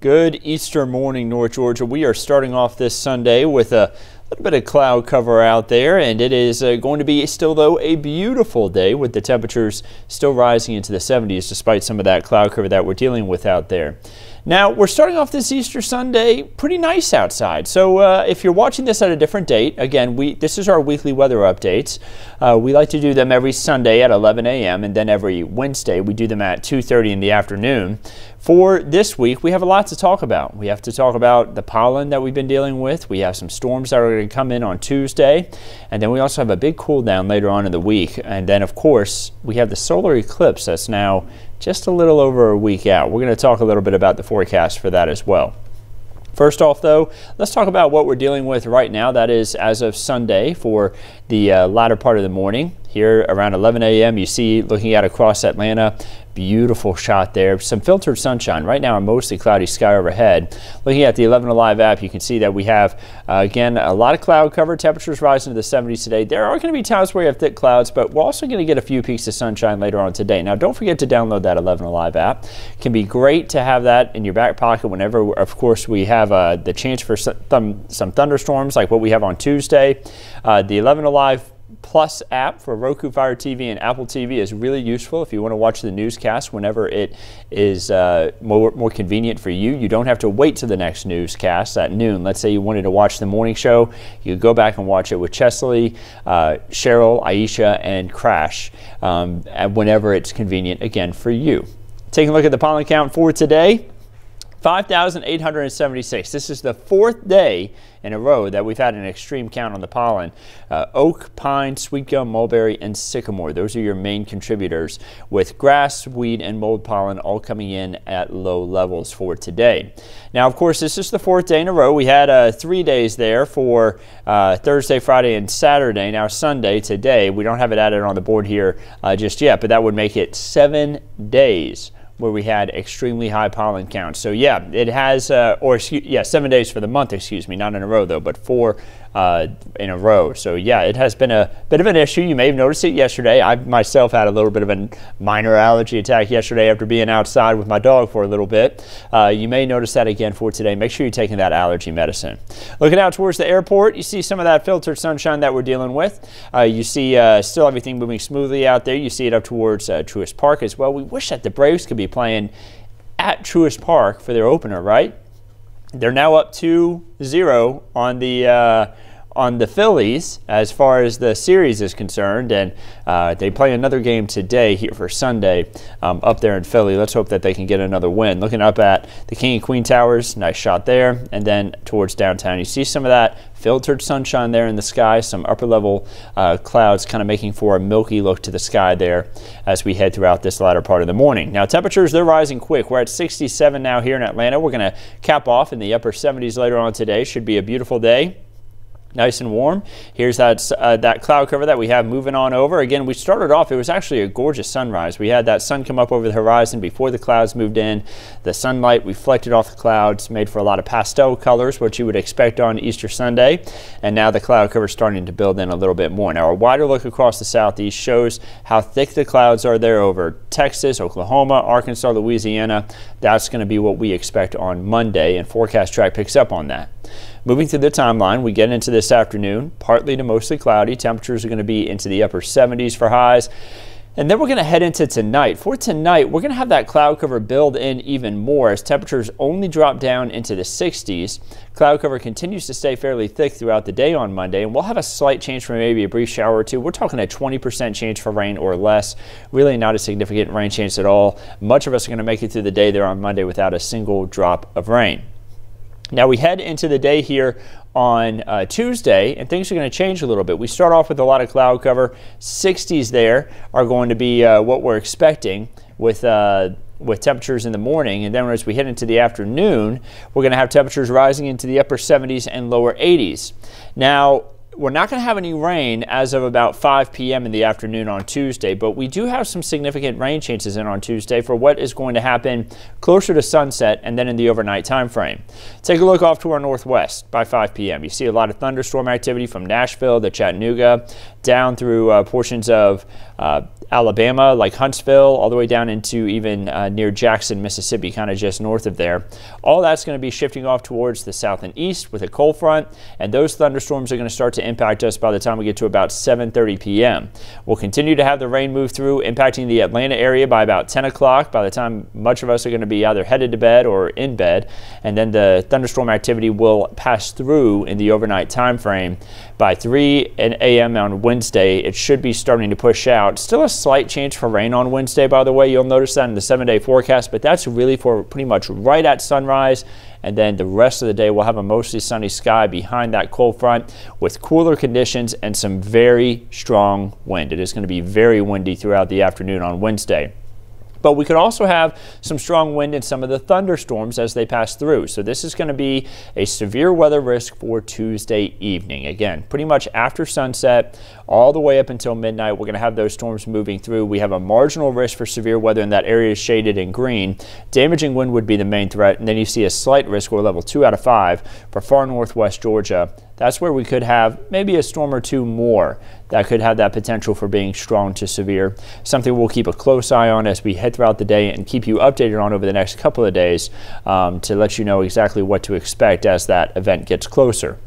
Good Easter morning, North Georgia. We are starting off this Sunday with a little bit of cloud cover out there, and it is going to be still, though, a beautiful day with the temperatures still rising into the 70s despite some of that cloud cover that we're dealing with out there. Now, we're starting off this Easter Sunday pretty nice outside. So if you're watching this at a different date, again, this is our weekly weather updates. We like to do them every Sunday at 11 a.m. and then every Wednesday we do them at 2:30 in the afternoon. For this week, we have a lot to talk about. We have to talk about the pollen that we've been dealing with. We have some storms that are going to come in on Tuesday. And then we also have a big cool down later on in the week. And then, of course, we have the solar eclipse that's now just a little over a week out. We're going to talk a little bit about the forecast for that as well. First off, though, let's talk about what we're dealing with right now. That is as of Sunday for the latter part of the morning. Here around 11 a.m. you see, looking at across Atlanta, beautiful shot there. Some filtered sunshine. Right now a mostly cloudy sky overhead. Looking at the 11 Alive app, you can see that we have, again, a lot of cloud cover. Temperatures rising to the 70s today. There are going to be times where you have thick clouds, but we're also going to get a few peaks of sunshine later on today. Now, don't forget to download that 11 Alive app. It can be great to have that in your back pocket whenever, of course, we have the chance for some thunderstorms like what we have on Tuesday. The 11 Alive Plus app for Roku, Fire TV, and Apple TV is really useful if you want to watch the newscast whenever it is more convenient for you. You don't have to wait to the next newscast at noon. Let's say you wanted to watch the morning show. You go back and watch it with Chesley, Cheryl, Aisha, and Crash whenever it's convenient, again, for you. Taking a look at the pollen count for today. 5,876. This is the fourth day in a row that we've had an extreme count on the pollen. Oak, pine, sweet gum, mulberry, and sycamore. Those are your main contributors, with grass, weed, and mold pollen all coming in at low levels for today. Now, of course, this is the fourth day in a row. We had 3 days there for Thursday, Friday, and Saturday. Now, Sunday, today, we don't have it added on the board here just yet, but that would make it 7 days where we had extremely high pollen counts. So yeah, it has, 7 days for the month, excuse me, not in a row though, but 4 in a row. So yeah, it has been a bit of an issue. You may have noticed it yesterday. I myself had a little bit of a minor allergy attack yesterday after being outside with my dog for a little bit. You may notice that again for today. Make sure you're taking that allergy medicine. Looking out towards the airport, you see some of that filtered sunshine that we're dealing with. You see still everything moving smoothly out there. You see it up towards Truist Park as well. We wish that the Braves could be playing at Truist Park for their opener, right? They're now up 2-0 on the Phillies as far as the series is concerned, and they play another game today here for Sunday up there in Philly. Let's hope that they can get another win. Looking up at the King and Queen Towers, nice shot there, and then towards downtown you see some of that filtered sunshine there in the sky, some upper level clouds kind of making for a milky look to the sky there as we head throughout this latter part of the morning. Now, temperatures, they're rising quick. We're at 67 now here in Atlanta. We're going to cap off in the upper 70s later on today. Should be a beautiful day. Nice and warm. Here's that cloud cover that we have moving on over. Again, we started off, it was actually a gorgeous sunrise. We had that sun come up over the horizon before the clouds moved in. The sunlight reflected off the clouds, made for a lot of pastel colors, what you would expect on Easter Sunday. And now the cloud cover is starting to build in a little bit more. Now, a wider look across the southeast shows how thick the clouds are there over Texas, Oklahoma, Arkansas, Louisiana. That's going to be what we expect on Monday, and Forecast Track picks up on that. Moving through the timeline, we get into this afternoon, partly to mostly cloudy. Temperatures are going to be into the upper 70s for highs. And then we're going to head into tonight. For tonight, we're going to have that cloud cover build in even more as temperatures only drop down into the 60s. Cloud cover continues to stay fairly thick throughout the day on Monday, and we'll have a slight change for maybe a brief shower or two. We're talking a 20% chance for rain or less. Really not a significant rain chance at all. Much of us are going to make it through the day there on Monday without a single drop of rain. Now, we head into the day here on Tuesday, and things are going to change a little bit. We start off with a lot of cloud cover. 60s there are going to be what we're expecting with temperatures in the morning. And then as we head into the afternoon, we're going to have temperatures rising into the upper 70s and lower 80s. Now, we're not going to have any rain as of about 5 p.m. in the afternoon on Tuesday, but we do have some significant rain chances in on Tuesday for what is going to happen closer to sunset and then in the overnight time frame. Take a look off to our northwest by 5 p.m. You see a lot of thunderstorm activity from Nashville to Chattanooga, down through portions of Alabama, like Huntsville, all the way down into even near Jackson, Mississippi, kind of just north of there. All that's going to be shifting off towards the south and east with a cold front, and those thunderstorms are going to start to impact us by the time we get to about 7:30 p.m. We'll continue to have the rain move through, impacting the Atlanta area by about 10 o'clock, by the time much of us are going to be either headed to bed or in bed, and then the thunderstorm activity will pass through in the overnight time frame. By 3 a.m. on Wednesday, it should be starting to push out. Still a slight chance for rain on Wednesday, by the way. You'll notice that in the 7-day forecast, but that's really for pretty much right at sunrise. And then the rest of the day, we'll have a mostly sunny sky behind that cold front with cooler conditions and some very strong wind. It is going to be very windy throughout the afternoon on Wednesday. But we could also have some strong wind in some of the thunderstorms as they pass through. So this is going to be a severe weather risk for Tuesday evening. Again, pretty much after sunset, all the way up until midnight, we're going to have those storms moving through. We have a marginal risk for severe weather, and that area is shaded in green. Damaging wind would be the main threat, and then you see a slight risk, or level 2 out of 5, for far northwest Georgia. That's where we could have maybe a storm or two more that could have that potential for being strong to severe. Something we'll keep a close eye on as we head throughout the day and keep you updated on over the next couple of days to let you know exactly what to expect as that event gets closer.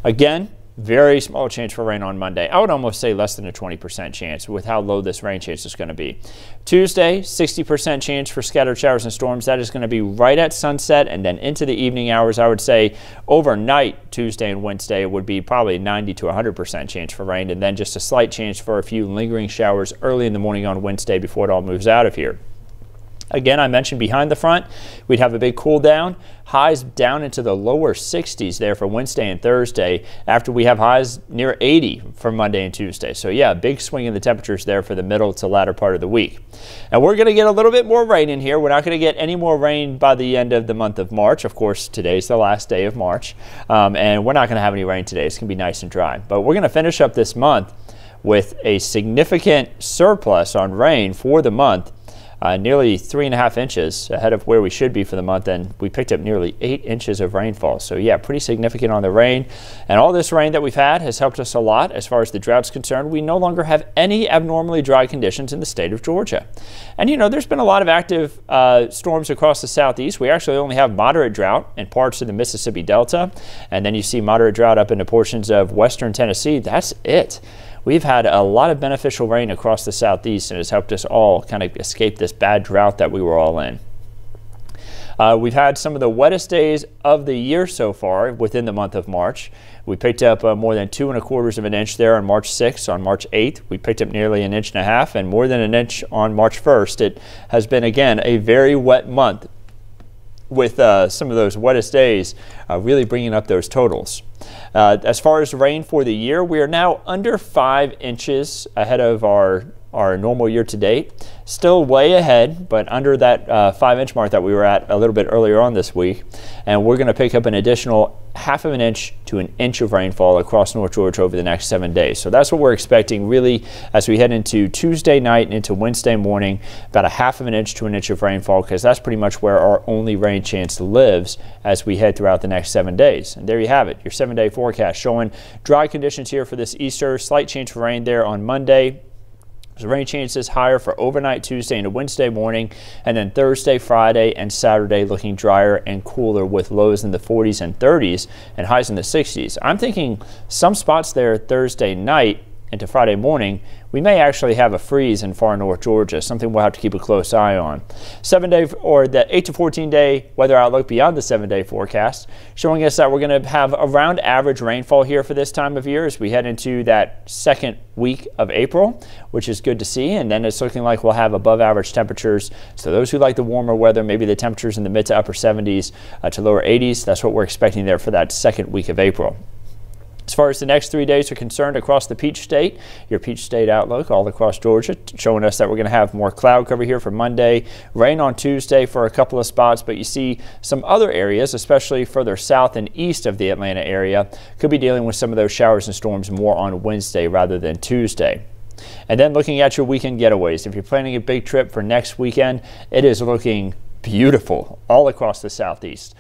Again, very small chance for rain on Monday. I would almost say less than a 20% chance with how low this rain chance is going to be. Tuesday, 60% chance for scattered showers and storms. That is going to be right at sunset and then into the evening hours. I would say overnight, Tuesday and Wednesday, would be probably 90 to 100% chance for rain, and then just a slight chance for a few lingering showers early in the morning on Wednesday before it all moves out of here. Again, I mentioned behind the front, we'd have a big cool down. Highs down into the lower 60s there for Wednesday and Thursday, after we have highs near 80 for Monday and Tuesday. So yeah, a big swing in the temperatures there for the middle to latter part of the week. And we're going to get a little bit more rain in here. We're not going to get any more rain by the end of the month of March. Of course, today's the last day of March, and we're not going to have any rain today. It's going to be nice and dry. But we're going to finish up this month with a significant surplus on rain for the month. Nearly 3.5 inches ahead of where we should be for the month, and we picked up nearly 8 inches of rainfall. So yeah, pretty significant on the rain. And all this rain that we've had has helped us a lot as far as the drought's concerned. We no longer have any abnormally dry conditions in the state of Georgia. And you know, there's been a lot of active storms across the southeast. We actually only have moderate drought in parts of the Mississippi Delta, and then you see moderate drought up into portions of western Tennessee. That's it. We've had a lot of beneficial rain across the southeast, and it's helped us all kind of escape this bad drought that we were all in. We've had some of the wettest days of the year so far within the month of March. We picked up more than 2¼ of an inch there on March 6th. On March 8th, we picked up nearly 1.5 inches and more than an inch on March 1st. It has been, again, a very wet month, with some of those wettest days really bringing up those totals. As far as rain for the year, we are now under 5 inches ahead of our normal year to date. Still way ahead, but under that 5-inch mark that we were at a little bit earlier on this week. And we're going to pick up an additional 1/2 inch to 1 inch of rainfall across North Georgia over the next 7 days. So that's what we're expecting really as we head into Tuesday night and into Wednesday morning, about 1/2 inch to 1 inch of rainfall, because that's pretty much where our only rain chance lives as we head throughout the next 7 days. And there you have it, your 7-day forecast showing dry conditions here for this Easter. Slight change for rain there on Monday. So rain chances higher for overnight Tuesday into Wednesday morning, and then Thursday, Friday, and Saturday looking drier and cooler with lows in the 40s and 30s and highs in the 60s. I'm thinking some spots there Thursday night into Friday morning, we may actually have a freeze in far north Georgia, something we'll have to keep a close eye on. 7-day or the 8 to 14 day weather outlook beyond the 7-day forecast, showing us that we're going to have around average rainfall here for this time of year as we head into that second week of April, which is good to see. And then it's looking like we'll have above average temperatures. So those who like the warmer weather, maybe the temperatures in the mid to upper 70s to lower 80s, that's what we're expecting there for that second week of April. As far as the next 3 days are concerned across the Peach State, your Peach State outlook all across Georgia, showing us that we're going to have more cloud cover here for Monday, rain on Tuesday for a couple of spots, but you see some other areas, especially further south and east of the Atlanta area, could be dealing with some of those showers and storms more on Wednesday rather than Tuesday. And then looking at your weekend getaways, if you're planning a big trip for next weekend, it is looking beautiful all across the southeast.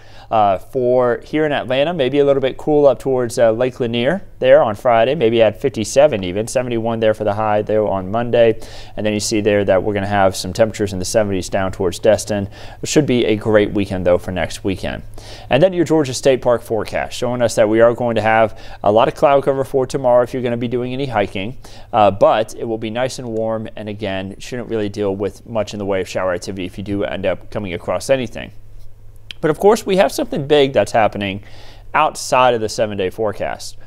For here in Atlanta, maybe a little bit cool up towards Lake Lanier there on Friday, maybe at 57 even, 71 there for the high there on Monday. And then you see there that we're going to have some temperatures in the 70s down towards Destin. It should be a great weekend though for next weekend. And then your Georgia State Park forecast showing us that we are going to have a lot of cloud cover for tomorrow if you're going to be doing any hiking, but it will be nice and warm, and again, shouldn't really deal with much in the way of shower activity if you do end up coming across anything. But of course, we have something big that's happening outside of the 7-day forecast.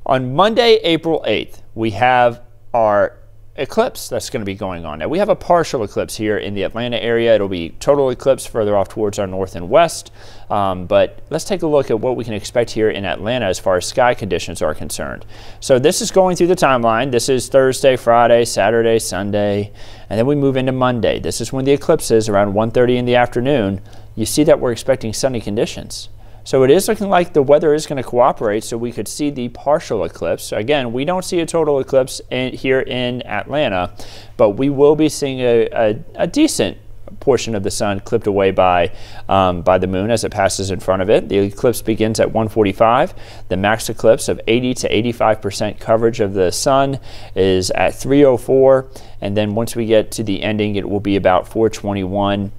On Monday, April 8th, we have our eclipse that's going to be going on. Now, we have a partial eclipse here in the Atlanta area. It'll be total eclipse further off towards our north and west. But let's take a look at what we can expect here in Atlanta as far as sky conditions are concerned. So this is going through the timeline. This is Thursday, Friday, Saturday, Sunday, and then we move into Monday. This is when the eclipse is around 1:30 in the afternoon. You see that we're expecting sunny conditions. So it is looking like the weather is going to cooperate, so we could see the partial eclipse. Again, we don't see a total eclipse here in Atlanta, but we will be seeing a decent portion of the sun clipped away by the moon as it passes in front of it. The eclipse begins at 1:45. The max eclipse of 80 to 85% coverage of the sun is at 3:04, and then once we get to the ending, it will be about 4:21.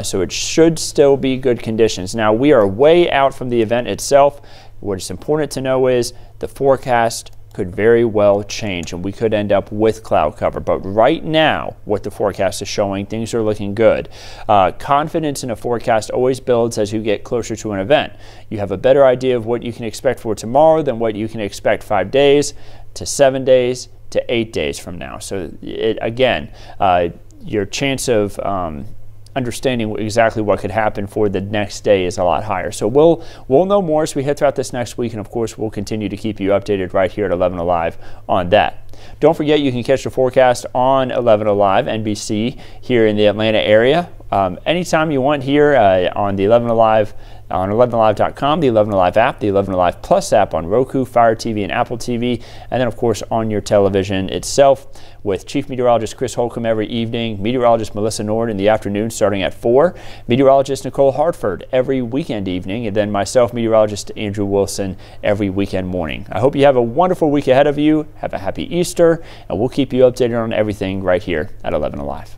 So it should still be good conditions. Now, we are way out from the event itself. What is important to know is the forecast could very well change and we could end up with cloud cover. But right now, what the forecast is showing, things are looking good. Confidence in a forecast always builds as you get closer to an event. You have a better idea of what you can expect for tomorrow than what you can expect 5 days to 7 days to 8 days from now. So again, your chance of understanding exactly what could happen for the next day is a lot higher. So we'll know more as we head throughout this next week, and of course we'll continue to keep you updated right here at 11 Alive on that. Don't forget, you can catch the forecast on 11 Alive NBC here in the Atlanta area anytime you want here on the 11 Alive, on 11alive.com, the 11 Alive app, the 11 Alive Plus app on Roku, Fire TV, and Apple TV, and then of course on your television itself with Chief Meteorologist Chris Holcomb every evening, Meteorologist Melissa Nord in the afternoon starting at 4, Meteorologist Nicole Hartford every weekend evening, and then myself, Meteorologist Andrew Wilson, every weekend morning. I hope you have a wonderful week ahead of you. Have a happy Easter, and we'll keep you updated on everything right here at 11 Alive.